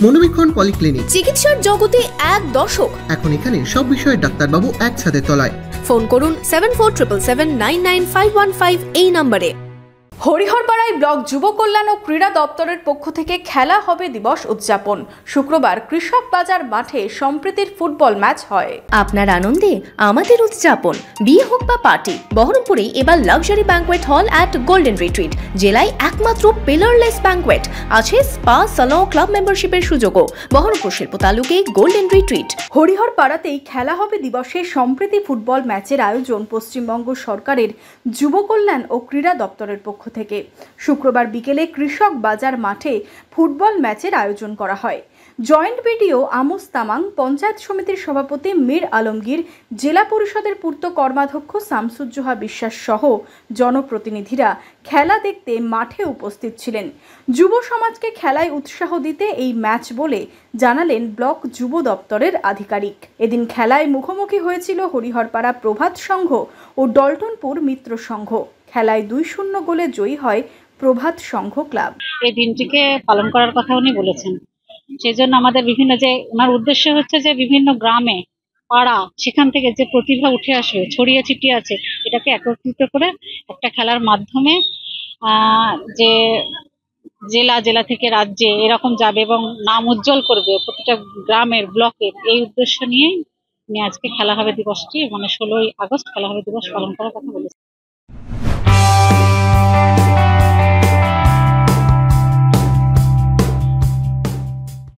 মনোবীক্ষণ polyclinic, চিকিৎসার জগতে এক দশক। এখন এখানে সব বিষয়ে ডাক্তারবাবু একসাথে তলায়। ফোন করুন 7477799515 এই নম্বরে। হরিহরপাড়ায় ব্লক যুব কল্যাণ ও ক্রীড়া দপ্তরের পক্ষ থেকে খেলা হবে দিবস উদযাপন। শুক্রবার কৃষক বাজার মাঠে সম্প্রীতির ফুটবল ম্যাচ হয়। আপনার আনন্দে আমাদের উদযাপন। বিয়ে হোক বা পার্টি, বহরমপুরে এবার luxury banquet hall at golden retreat. জেলায় একমাত্র পিলারলেস ব্যাংকোয়েট, আছে স্পা, সালন, ক্লাব মেম্বারশিপের সুযোগও। বহরমপুর শিল্প তালুকে গোল্ডেন রিট্রিট। হরিহরপাড়াতেই খেলা হবে দিবসে সম্প্রীতি ফুটবল ম্যাচের আয়োজন পশ্চিমবঙ্গ সরকারের যুব কল্যাণ ও ক্রীড়া দপ্তরের পক্ষ থেকে। শুক্রবার বিকেলে কৃষক বাজার মাঠে ফুটবল ম্যাচের আয়োজন করা হয়। Joint BDO Amos Tamang, panchayat সমিতির সভাপতি মীর আলমগীর, জেলা পরিষদের পূর্ত কর্মাধ্যক্ষ শামসুজ্জোহা বিশ্বাস সহ জনপ্রতিনিধিরা খেলা দেখতে মাঠে উপস্থিত ছিলেন। যুব সমাজকে খেলায় উৎসাহ দিতে এই ম্যাচ বলে জানালেন ব্লক যুব দপ্তরের আধিকারিক। এদিন খেলায় মুখোমুখি হয়েছিল হরিহরপাড়া প্রভাত সংঘ ও ডলটনপুর মিত্র সংঘ। খেলায় 2-0 গোলে জয়ী হয় প্রভাত সংঘ ক্লাব। এই দিনটিকে পালন করার কথা উনি বলেছেন, সেই জন্য আমাদের বিভিন্ন যে ওনার উদ্দেশ্য হচ্ছে যে বিভিন্ন গ্রামে, পাড়া, সেখান থেকে যে প্রতিভা উঠে আসবে, ছড়িয়ে ছিটিয়ে আছে, এটাকে একত্রিত করে একটা খেলার মাধ্যমে যে জেলা থেকে রাজ্যে এরকম যাবে এবং নাম উজ্জ্বল করবে প্রতিটা গ্রামের, ব্লকের, এই উদ্দেশ্য নিয়ে উনি আজকে খেলা হবে দিবসটি, মানে 16ই আগস্ট খেলা হবে দিবস পালন করার কথা বলেছেন।